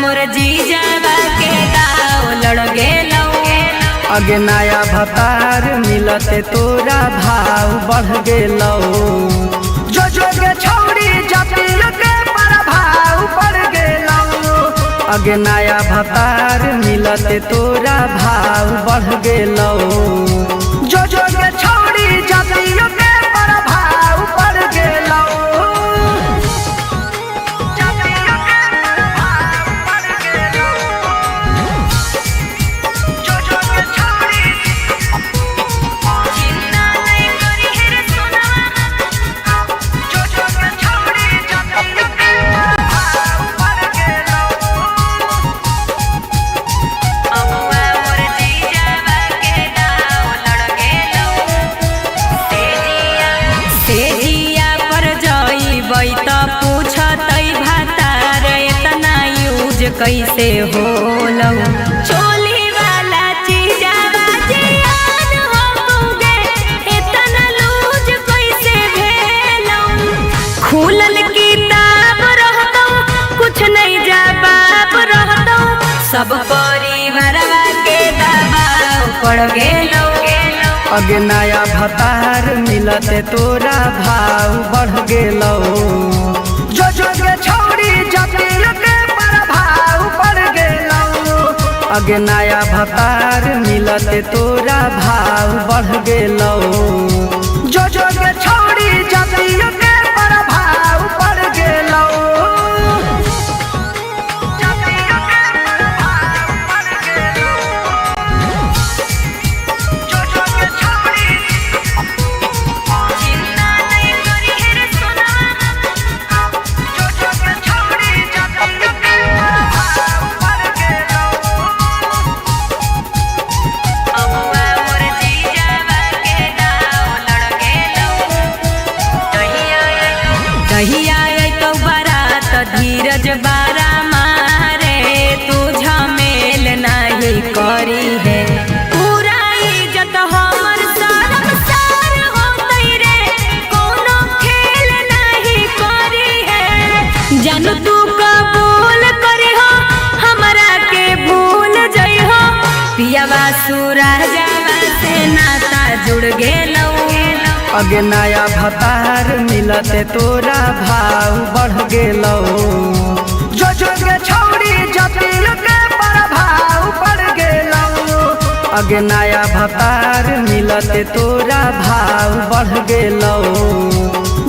मोर जीजावा के दाव लड़ गेलौ। अगे नया भतार मिलते तोरा भाव बढ़ गेलौ। जो जो के छौरी जतिल के प्रभाव बढ़ गेलौ। अगे नया भतार मिलते तोरा भाव बढ़ गेलौ। जो जो के छौरी जतिल के प्रभाव बढ़ गेलौ। कैसे होलौ चोली वाला चीजावा जियान होगे इतना लूज कैसे भेलौ। खुलल किताब रहतौ कुछ नहीं जवाब रहतौ सब परिवारवा के दबाव पड़ गेलौ। अगे नया भतार मिलते तोरा भाव बढ़ गेलौ। जो जो के छौरी जतिल के प्रभाव बढ़ गेलौ। अगे नया भतार मिलते तोरा भाव बढ़ गेलौ। जो जो के छौरी जतिल के प्रभाव बढ़ गेलौ। धीरज बारा मारे तू झमेल नहीं करी है। पूरा इज्जत हमर शर्म सार होतै रे कोनो खेल नहीं करी है। जन तू कबूल करी हो हमरा के भूल जई हो। पियावा सूरजवा से नाता जुड़ गेलौ। अगे नया भतार मिलते तोरा भाव बढ़ गेलौ। जो जो के छौरी जतिल के प्रभाव बढ़ गेलौ। अगे नया भतार मिलते तोरा भाव बढ़ गेलौ।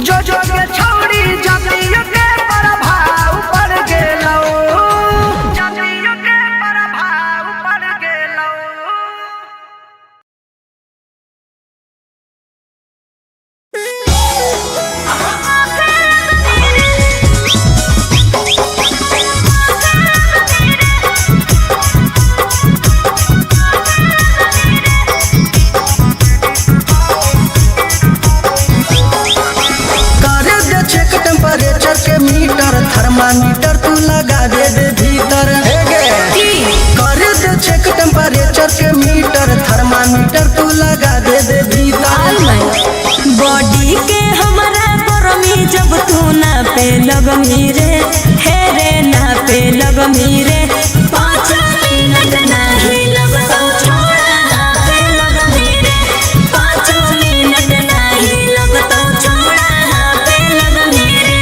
जो जो के छौरी जतिल के प्रभाव बढ़ गेलौ। जतिल के प्रभाव बढ़ गेलौ। थर्मामीटर तू लगा दे भीतर कर दे चेक टेम्परेचर के मीटर। थर्मामीटर तू लगा दे भीतर। बॉडी के हमरा गरमी जब तू ना पे लगमी रे हे रे ना पे लगमी रे 5 मिनट नहीं लगतौ छोड़ा ना पे लगमी रे 5 मिनट नहीं लगतौ छोड़ा ना पे लगमी रे।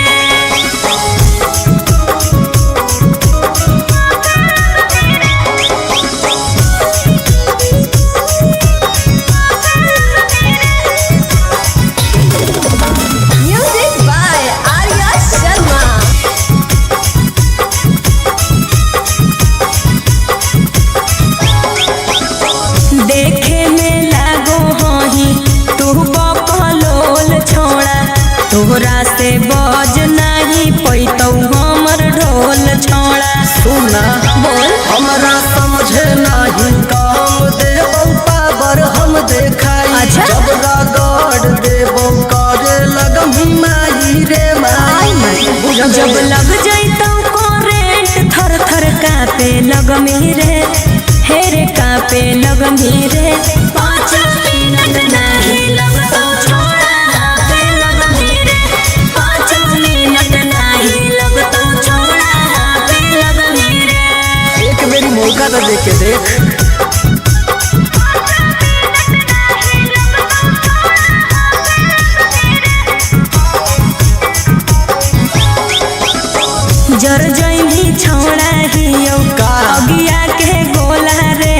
तोहरा से बज नहीं पैतौ हमर ढोल छोड़ा। सुना बोल हमरा समझे नहीं काम देबौ पावर हम देखाई। अच्छा? जब रगड़ देबौ करे लगमी माई रे माई। जब लग जैतौ करेंट थर थर कांपे लगमी रे हे रे कांपे लगमी रे 5 मिनट नहीं लगतौ छोड़ा ना पे लगमी रे 5 मिनट नहीं लगतौ छोड़ा ना पे लगमी रे। मौका तो देख के देख। जर जइनी छोड़ा हियो अगिया के गोला रे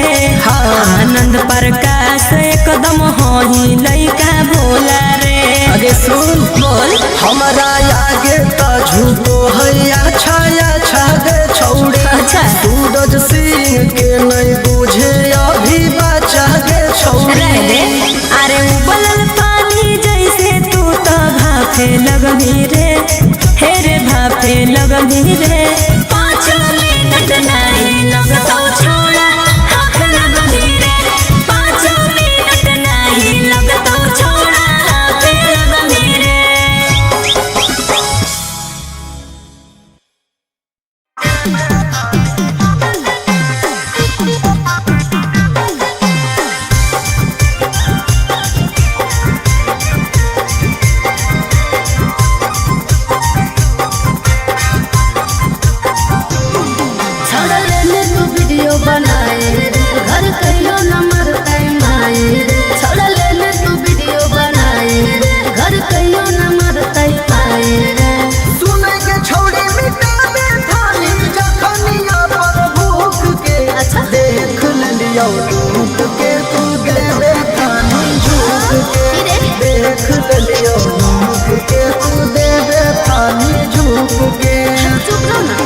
आनंद प्रकाश एकदम होही लइका भोला रे। अरे सुन बोल हमारा आगे तो झूठो है अच्छा अच्छा गे छौड़ी। अच्छा सूरज सिंह के नहीं बुझे अभी बचा गे छौड़ी। रह दे अरे उबलल पानी जैसे तू तो भाफे लगभी रे हे रे भाफे लगभी रे। 5 मिनट नहीं लगतो छोड़ा हाथ लगभी रे 5 मिनट नहीं लगतो छोड़ा हाथ लगभी रे। छोड़ लेने तू वीडियो बनाए घर कहियो नंबर टाइम आए। छोड़ लेने तू वीडियो बनाए घर कहियो नंबर टाइम आए। सुने के छौड़ी मिटावे थाली जखनिया पर भूख के। अच्छा देख लियो टूट के तू देवे थाली झूक के। देख लियो टूट के तू देवे थाली झूक के। चुप रहो ना।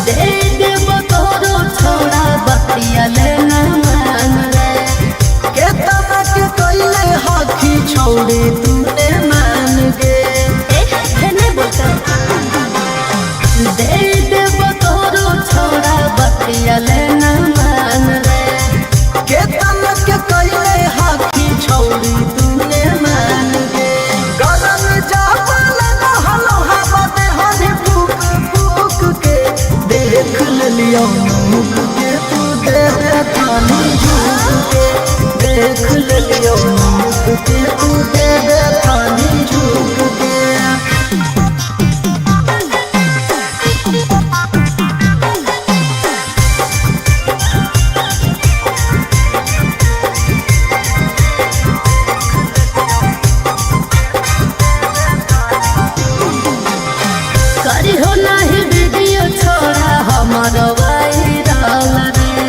दे देबो तोरो छोड़ा बतिया लेना मान रे। केतना के कइले हखी छौड़ी तूने मान गे। नहीं बोलता दे देबो तोरो छोड़ा बतिया लेना मान रे। केतना के कइले हखी छौड़ी तूने मान गे। गगन जापल हलो हवा में हरी फूक फूक के। देख लियो मुख के तू देवे थानी झूक के। देख लियो मुख के तू देवे थानी झूक के। करी हो नहीं वीडियो छोड़ा हमारो वायरल रे।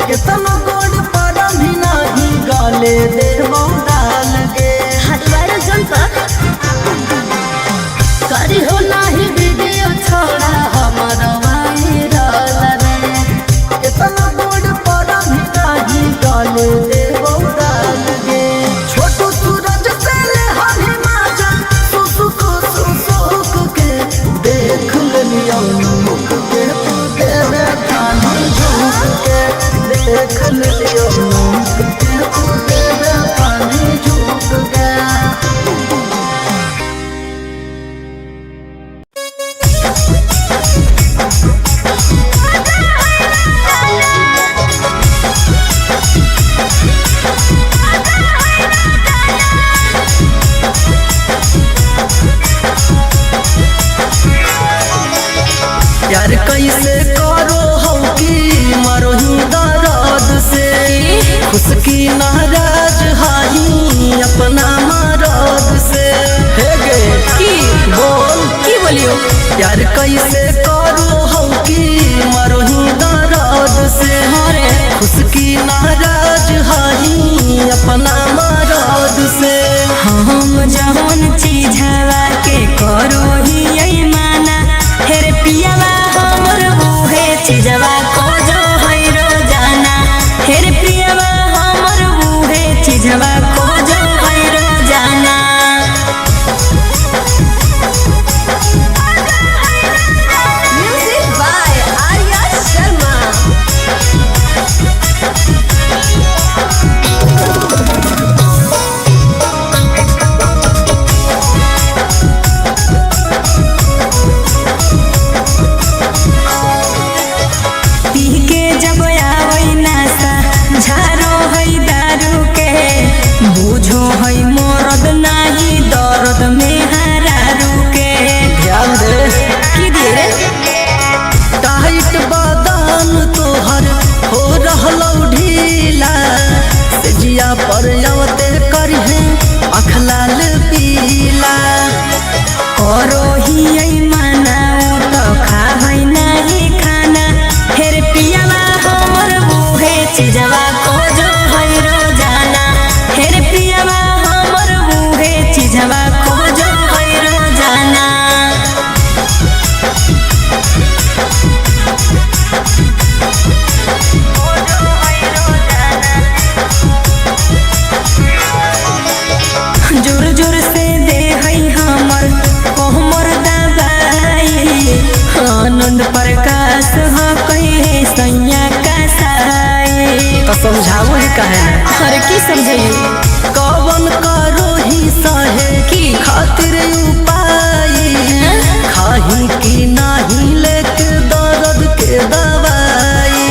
केतना गोड़ पर भी नहीं गाले देवो डाल गे। हाथ वायरल जनता करी हो नहीं वीडियो छोड़ा हमारो वायरल रे। केतना गोड़ पर भी नहीं गाले देवो डाल गे। छोटू सूरज से ले हरी माजा सुसुक सुसुक के। देख लियो मुख के तू देवे थानी झूक के। देख लियो मुख के तू देवे थानी झूक के। यार कैसे करो हो कि मरो ही दर्द से। खुश की नाराज हाई अपना मरद से। हे गे की बोल की बोलियो यार कैसे करो हो कि मरो ही दर्द से। अरे खुश की नाराज हाई अपना मरद से। हम जवन चीज हवा के करो ही यही माना हेरे पियावा हमर बूहे चीजवा को जो है रोजाना। हेरे पियावा हमर बूहे चीजवा को जो है रोजाना। Music by Arya Sharma. बुझो है मरद नाही दर्द में हरा रुके। ध्यान दे की दिए टाइट बदन तोहर हो रहलौ ढीला से जिया पर आवते करहे आँख लाल पीला। करो ही माना तो खाई नहीं खाना हेर पियावा हमर बूहे चीजवा को जो है रोजाना हेर पियावा हमर बूहे चीजवा को जो है रोजाना। जोर जोर से दे है हमर कोहमर दबाई आनंद प्रकाश हो कहे सैया का साई। तो समझाओ ही कहे अरे की समझाइए कवन करो ही सहे की खातिर उपाय खाही की नाही लेके दर्द के दवाई।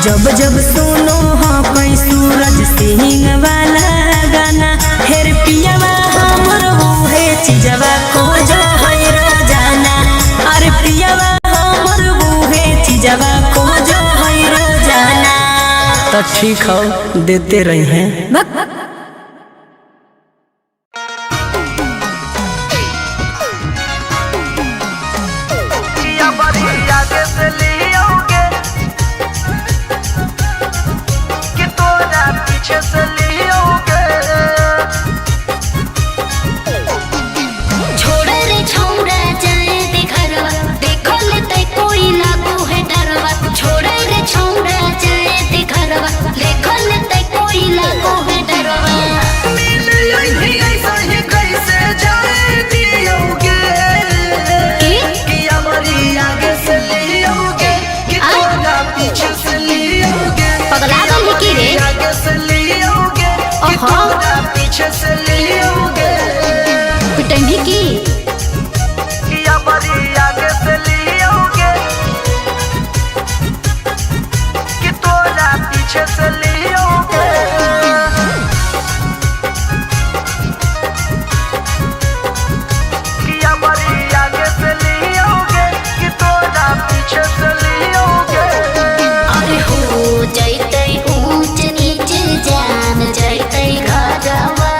जब जब सुनो हो कोई सूरज सिंह वाला गाना हेर पियावा हमर बूहे चीजवा को जो है रोजाना। अरे पियावा हमर बूहे चीजवा को जो है रोजाना। तो ठीक हो देते रहे हैं। छोड़े रे छौड़ा जाए दे घरवा देखो ले तै कोई लागू है डरवा। छोड़े रे छौड़ा जाए दे घरवा देखो ले तै कोई लागू है डरवा। पगला गल की रे पीछे से लियोगे पिटनी की आगे से लियोगे कि तोरा पीछे से लियोगे। आगे से लियोगे कि तोरा पीछे से लियोगे। अरे हो जैते ऊंच नीच जान जैते घरवा।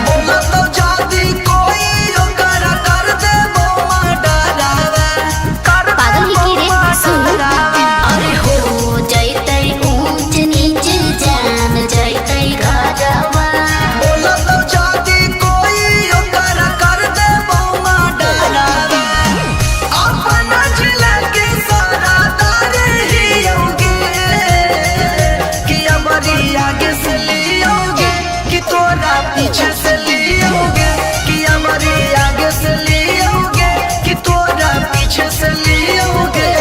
बोला तो जादी कोई ओकर कर दे बोमा डरावा। पागल ही की रे सुन। अरे हो जैते ऊंच नीच जान जैते घरवा। बोला तो जादी कोई ओकर कर दे बोमा डरावा। अपना जिला के सारा दारे हियोगे कि हमारी आगे से लियोगे कि तोरा पीछे से लियोगे। कि हमारी आगे से लियोगे कि तोरा पीछे से लियोगे।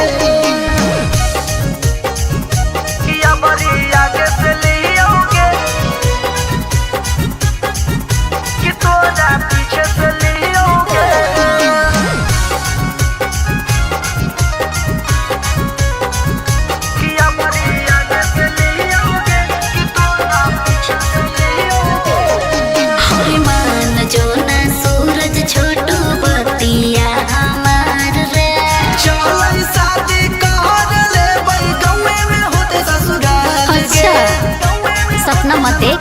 कि हमारी आगे से लियोगे कि तोरा पीछे से लियोगे। कि हमारी आगे से लियोगे कि तोरा पीछे से लियोगे। हरे मान जो ना सूरज छोटू बतिया हमार रे। चलै शादी कर ले बई गौवे में होते ससुराल के। सपना मते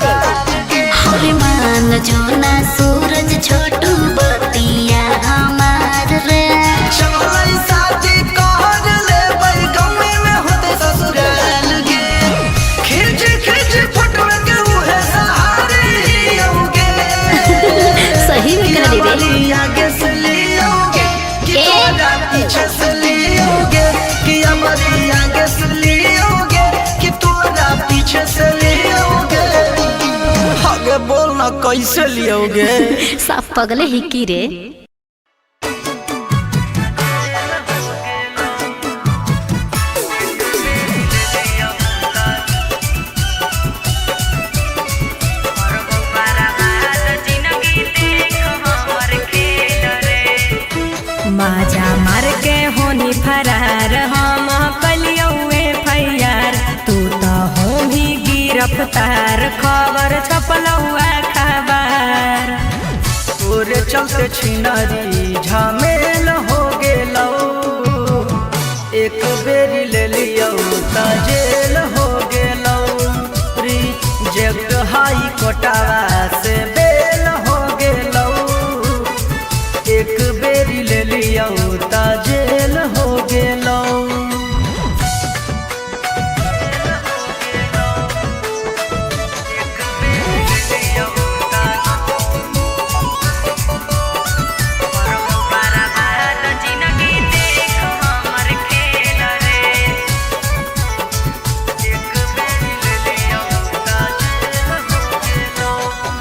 हरे मान जो ना सूरज छोटू बतिया हमार रे। चलै शादी कर ले बई गौवे में होते ससुराल के। खिच खिच फोटो के उहे सहारे हियोगे। सही में कह रे हमारी आगे से लियोगे कि तोरा पीछे से लियोगे। कि हमारी आगे से लियोगे कि तोरा पीछे से लियोगे। आगे बोलना कैसे लियोगे। साफ पगले ही की रे। माजा मार के होनी फरार हम कलियौए फैयार तू तो हो भी गिरफ अफ्तार खबर छपलौआ खबर। तोरे चलते छिनरी झमेल हो गेलौ, एक बेरी ले लियौ त जेल हो गेलौ। रिजेक्ट हाई कोर्टवा से बेल हो गेलौ, एक बेरी ले लियौ त जेल हो गेलौ।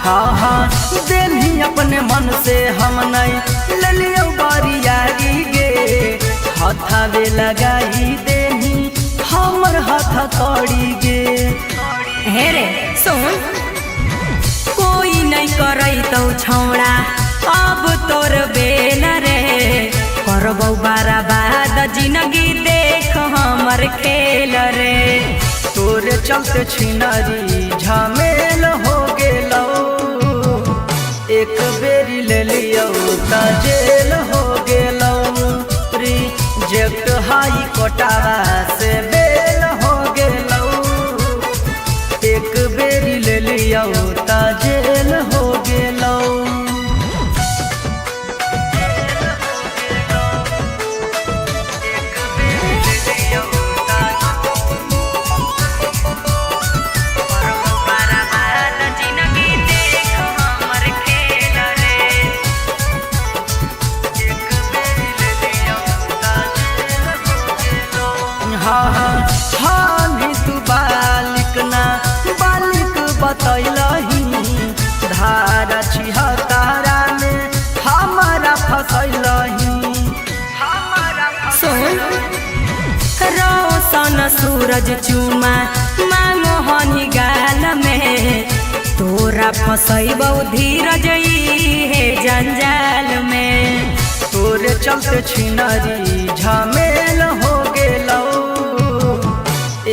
हाँ हाँ देनी अपने मन से हम नहीं ले लियो बारियारी गे, हथावे लगाई देनी हमर हाथ कड़ी गे। हे रे सुन, कोई नहीं करई तो छौड़ा अब तोर बेल रे, करबौ बर्बाद जिंदगी देख हमर खेल रे। तोरे चलते छिनरी झमेल हो गेलौ, एक बेरी ले लियौ त जेल हो गेलौ। रिजेक्ट हाई कोर्टवा से बेल हो गेलौ, एक बेरी ले लियौ त जेल हो गेलौ। बतैलही धारा छिहत्तरा में हमारा फसैलही। सुन रोशन सूरज चुमा मांगो हनी गाल में, तोरा फसैबौ धीरज हे जंजाल में। तोरे चलते छिनरी झमेल हो गेलौ,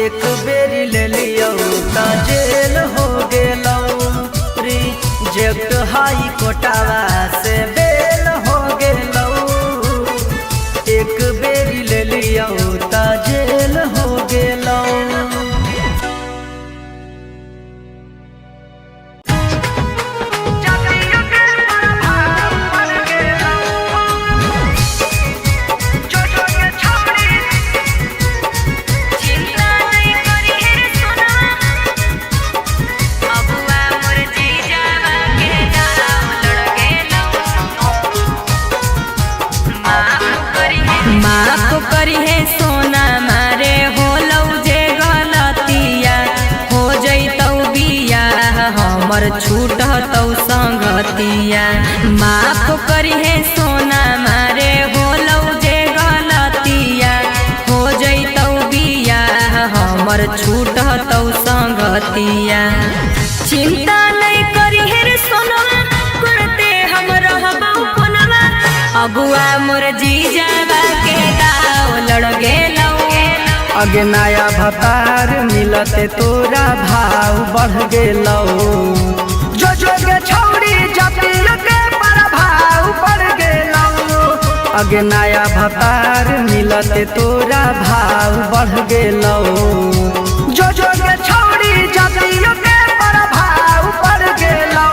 एक बेरी ले लियौ त जेल हो गेलौ। रिजेक्ट हाई कोर्टवा से बेल हो गेलौ, एक बेरी ले लियौ त जेल हो गेलौ। माफ करी है सोना मारे होलौ जे गलतिया, हो जैतौ बियाह हमर छूटतौ संगतिया। माफ करी है सोना मारे होलौ जे गलतिया, हो जैतौ बियाह हमर छूटतौ संगतिया। चिंता नहीं करी है रे सोनवा करते हम रहबौ कोनवा, अबुआ मोर जीजावा के दाव लड़ गेलौ। अगे नया भतार मिलते तोरा भाव बढ़ गेलौ, जो जो के छौड़ी जपिल के प्रभाव बढ़ गेलौ। अगे नया भतार मिलते तोरा भाव बढ़ गेलौ, जो जो के छौड़ी जपिल के प्रभाव बढ़ गेलौ।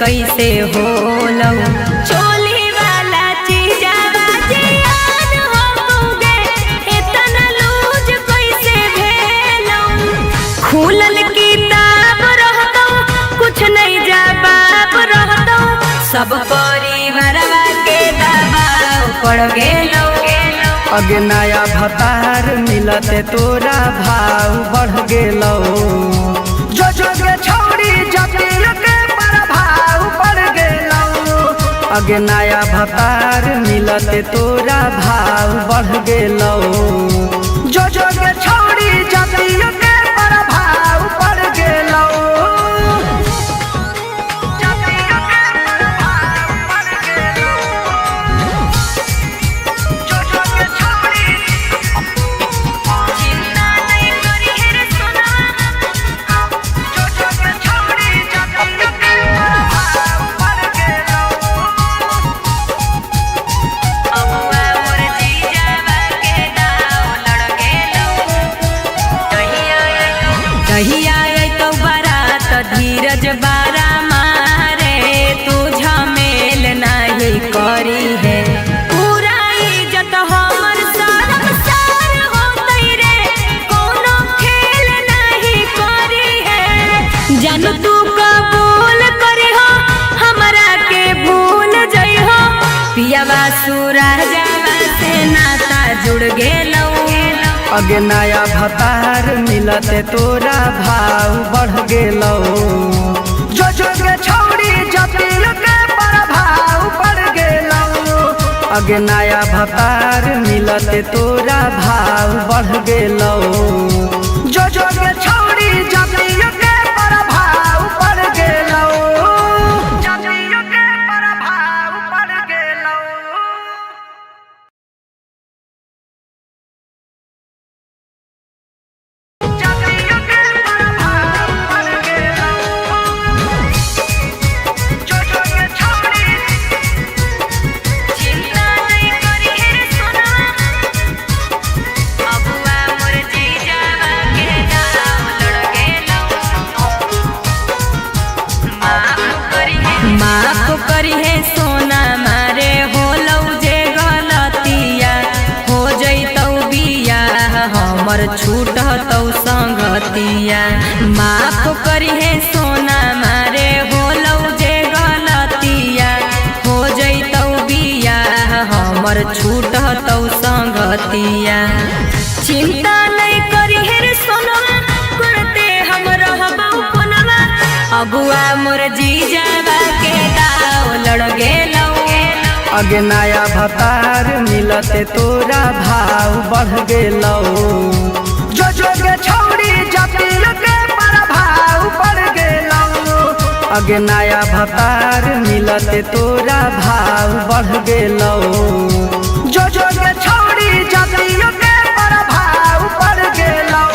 कैसे होलौ चोली वाला चीजावा जियान होगे, इतना लूज कैसे भेलौ। खुलल किताब रहतौ कुछ नहीं जवाब रहतौ, सब परिवारवा के दबाव पड़ गेलौ। अगे नया भतार मिलते तोरा भाव बढ़ गेलो जो जोगे छौड़ी जटिल के प्रभाव बढ़ गेलो अगे नया भतार मिलते तोरा भाव बढ़ गेलो जो जोगे छौड़ी जटिल के प्रभाव बढ़ गेलो धीरज बारा मारे तू झमेल नहीं करी है पूरा इज्जत हमर शर्म सार होतई रे कोनो खेल नहीं करी है जानू तू कबूल करी हो हमरा के भूल जई हो पियावा सूरजवा से नाता जुड़ गेलो अगे नया भतार मिलते तोरा भाव बढ़ गेलो जो जोगे छौड़ी जटिल के प्रभाव बढ़ गेलो अगे नया भतार मिलते तोरा भाव बढ़ गेलो जो जोगे छौड़ी जटिल के प्रभाव बढ़ गेलो जटिल के प्रभाव बढ़ गेलो माफ करी है सोना मारे हो लौ जे गलतिया हो जैतौ बिया हमर छूटतौ संगतिया माफ करी है सोना मारे हो लौ जे गलतिया हो जैतौ बिया हमर छूटतौ संगतिया चिंता नहीं करी है रे सोना करते हम रहबौ कोनवा अबुआ मोर जीजावा के दाव लड़ गेलो अगे नया भतार मिलते तोरा भाव बढ़ गेलो जो जोगे छौड़ी जटिल के प्रभाव बढ़ गेलो अगे नया भतार मिलते तोरा भाव बढ़ गेलो जो जोगे छौड़ी जटिल के प्रभाव बढ़ गेलो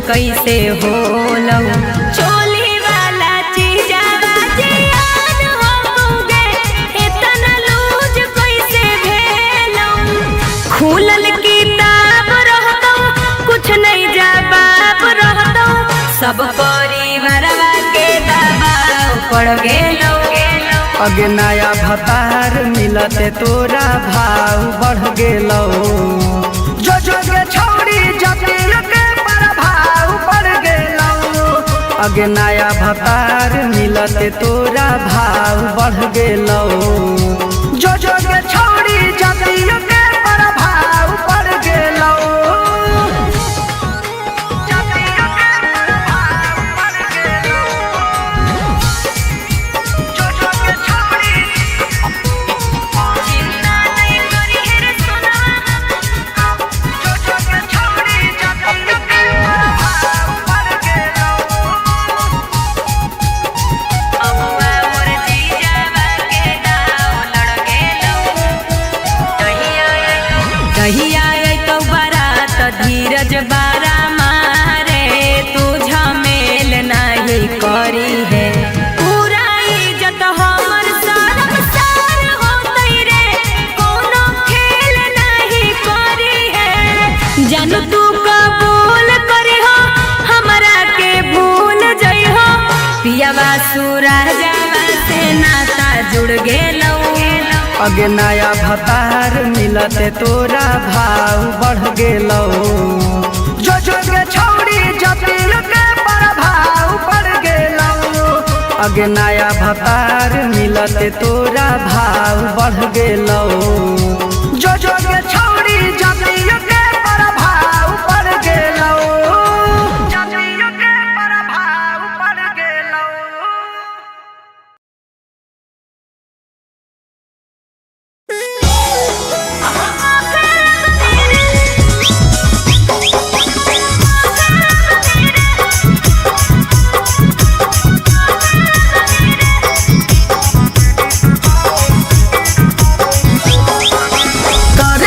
कैसे होलो चोली वाला चीजावा जियान होगे इतना लूज कैसे भेलो खुलल किताब रहतो कुछ नहीं जवाब रहतो सब परिवारवा के दबाव पड़ गेलो अगे नया भतार मिलते तोरा भाव बढ़ गेलो जो जोगे छौड़ी जटिल के प्रभाव बढ़ गेलो अगे नया भतार मिलते तोरा भाव बढ़ गेलो जो जोगे छौड़ी जटिल के प्रभाव बढ़ गेलो धीरज बारा मारे तू झमेल नहीं करी है पूरा इज्जत हमर शर्म सार जानू तू कबूल करी हो हमरा के भूल जई हो पियावा सूरजवा से नाता जुड़ गेलौ अगे नया भतार मिलते तोरा भाव बढ़ गेलौ जो जो के छौड़ी जतिल के प्रभाव पड़ गेलौ अगे नया भतार मिलते तोरा भाव बढ़ गेलौ जो जो के छौड़ी जतिल के प्रभाव पड़ गेलौ जतिल के प्रभाव पड़ गेलौ।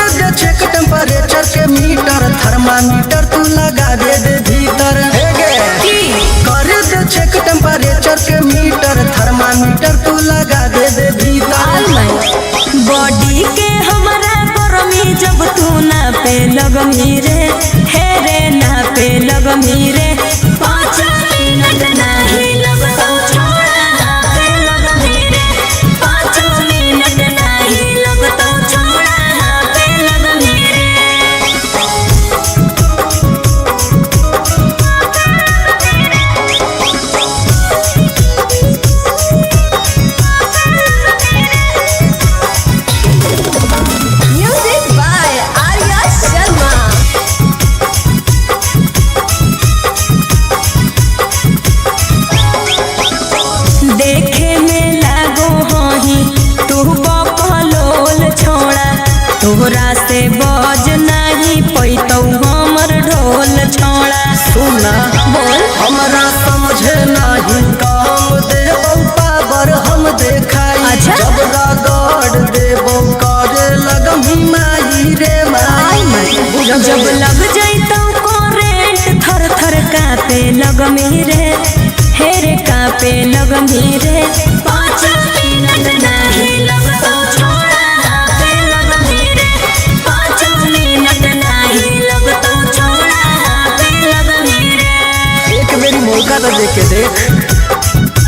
टेम्परेचर के मीटर थर्मामीटर तू लगा दे भीतर कर दे चेक टेम्परेचर के मीटर थर्मामीटर तू लगा दे भीतर बॉडी के हमारा गरमी जब तू ना पे लगमी रे हे रे ना पे लगमी रे 5 मिनट नहीं लगता छोड़ा ना पे लगमी रे 5 मिनट नहीं लगता छोड़ा ना पे लगमी रे। Music by Arya Sharma. देखे में लागो हही तू बकलोल छोड़ा तोहरा से बज नहीं पैतौ हमर ढोल छोड़ा। सुना बोल हमरा समझे नहीं काम देबो पावर हम देखाई अच्छा। जब रगड़ देबो करे लगमी माई रे माई जब लग जैतौ करेंट थर थर कापे लगमी रे हे रे कापे लगमी रे 5 मिनट नहीं लगता छोड़ा कापे लगमी रे 5 मिनट नहीं लगता छोड़ा कापे लगमी रे। एक मेरी मौका तो देख के देख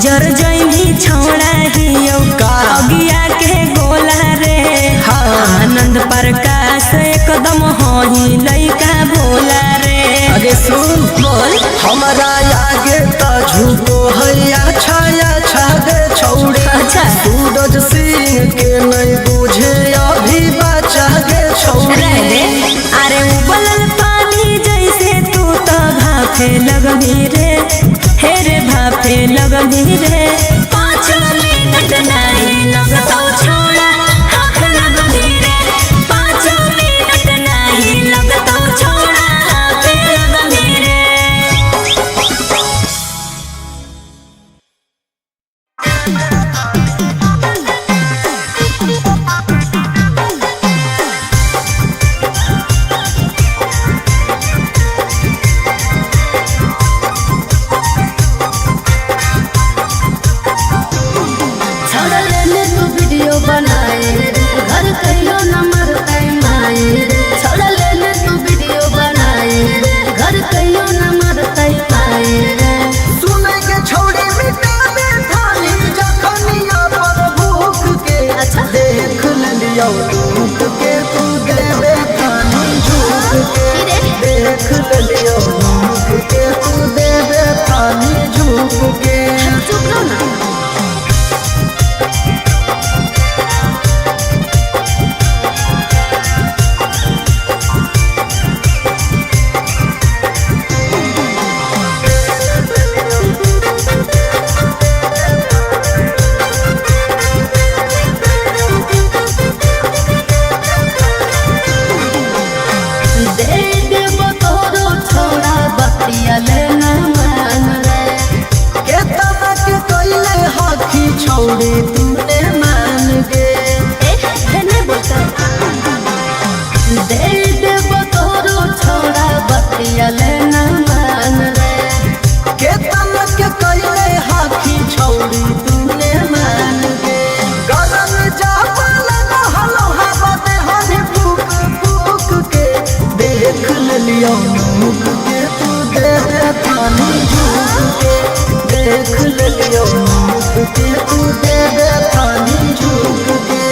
जर जैनी छोड़ा हियो अगिया के गोला रे आनंद प्रकाश एकदम होही लइका भोला रे। आगे सुन बोल हमारा आगे तो झुको है अच्छा अच्छा गे छौड़ी अच्छा। सूरज सिंह के नहीं बुझे अभी बचा गे छौड़ी रह दे अरे उबलल पानी जैसे तू तो भाफे लगमी रे हे रे भाफे लगमी रे 5 मिनट नहीं लगता छोड़ा हाथ लगमी रे 5 मिनट नहीं लगता छोड़ा हाथ लगमी रे। छोड़ लेने तू वीडियो बनाए रे घर कहियो नंबर टाइम आए रे छोड़ लेने तू वीडियो बनाए रे घर कहियो नंबर टाइम आए रे सुने के छौड़ी मिटा दे थाली जखनिया पर भूख के अच्छा। देख लियो भूख के तू देवे थाली झूठ के देख लियो भूख के तू देवे थाली झूठ के चुप रहो ना दे देबो तोरो छोड़ा बतिया लेना मान रे लियो मुख के तू दे दे थानी झुक के।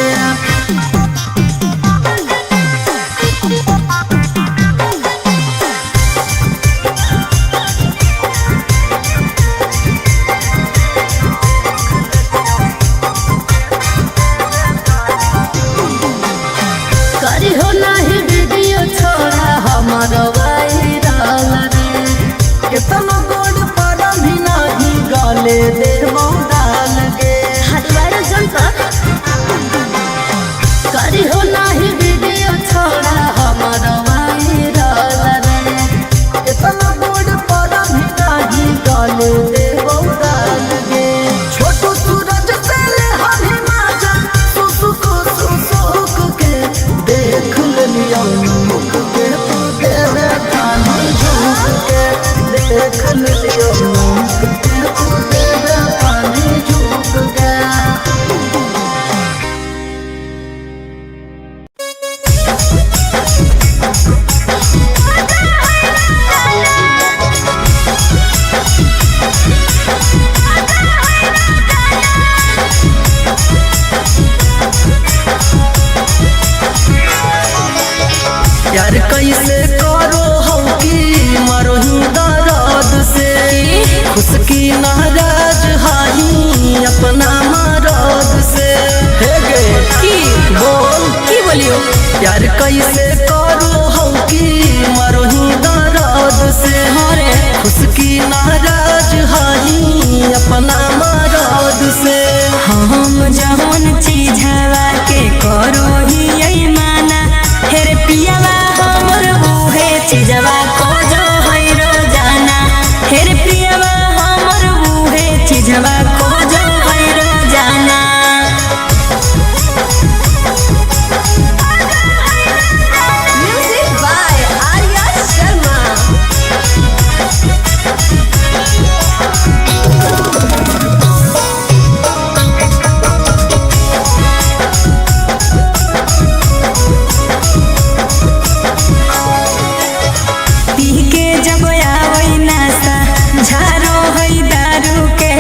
करी हो नाही वीडियो छोड़ा हमर वायरल रे। कितना गोड़ पर भी नहीं गाले दे डाल गे। हटवार जनता करी हो नाही वीडियो छोड़ा हमर वायरल रे। कितना गोड़ पर भी नहीं गाले दे डाल गे। छोटू सूरज से ले हरी माजा सुसुक सुसुक के देख लियो मुख के तू दे दे थानी झुक के। देख लियो मुख के तू दे दे थानी झुक के। यार कैसे करो हम की मरोही दर्द से खुश की नाराज हाही अपना मरद से। हे गे की बोल की बोलियो यार कैसे करो हम की मरोही दर्द से हरे खुश की नाराज हाही अपना मरद से। हम जवन चीज हवा के करो ही यही माना हेरे पियावा हमर बूहे चीजवा को जो है रोजाना। हेरे पियावा हमर बूहे चीजवा को जो है रोजाना। Music by Arya Sharma. पी के जब आवै नासा झारो है दारू के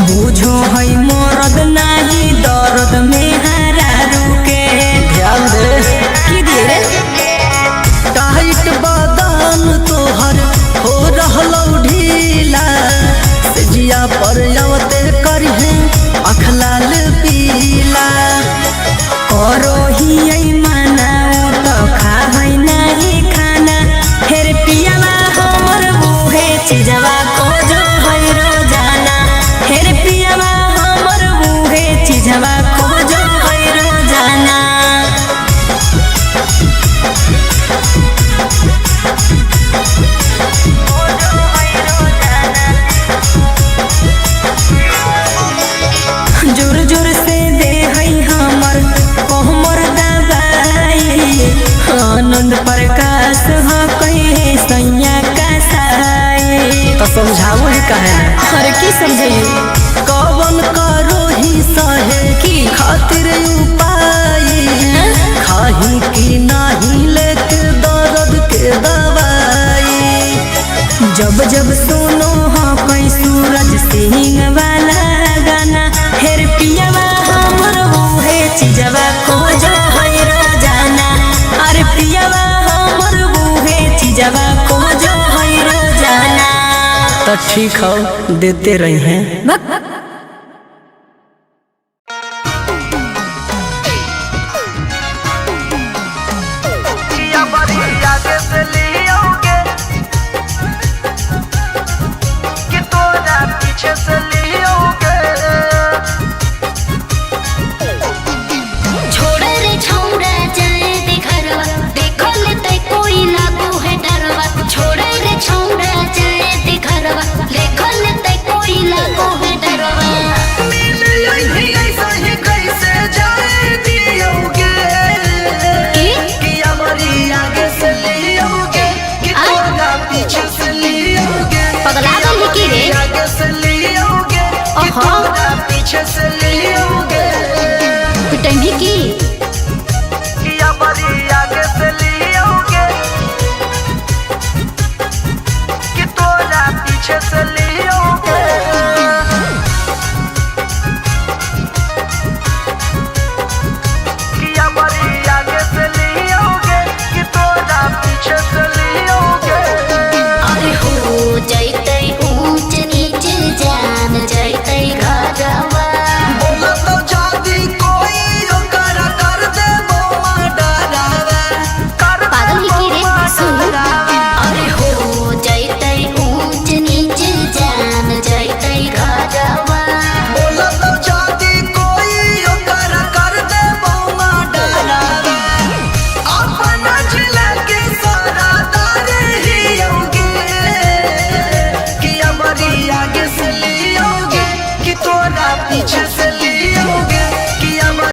बूझो है मरद नाही दर्द में हरारू के। ध्यान दे की दिए रे टाइट बदन तोहर हो रहलौ ढीला जिया पर आवते करहे अखलाल पीला। करो ही यही माना तो खा है नहीं खाना। हेरे पियावा हमर बूहे चीजवा को जो है रोजाना। हेरे पियावा हमर बूहे चीजवा को जो है रोजाना। जोर जोर से दे है हमर कोहमर दबाई। आनंद प्रकाश ह कहे सैया का साई। तो समझाओ ही कहे अरे की समझाइए कवन करो ही सहे की खातिर उपाय खाही की नाही लेके दर्द के दवाई। जब जब सुनो हाँ कोई सूरज सिंह वाला गाना। हेर पियावा हमर बूहे चीजवा को जो है रोजाना। अरे पियावा हमर बूहे चीजवा को जो है रोजाना। तो ठीक हो देते रही हैं। छोड़े रे छौड़ा जाए दे घरवा देखो ले तै कोई लागू है डरवा। छोड़े रे छौड़ा जाए दे घरवा देखो ले तै कोई लागू है डरवा। पगला गल की रे ओहो पीछे से लियोगे पिटंगी की किया बड़ी आगे से लियोगे कि तोरा पीछे से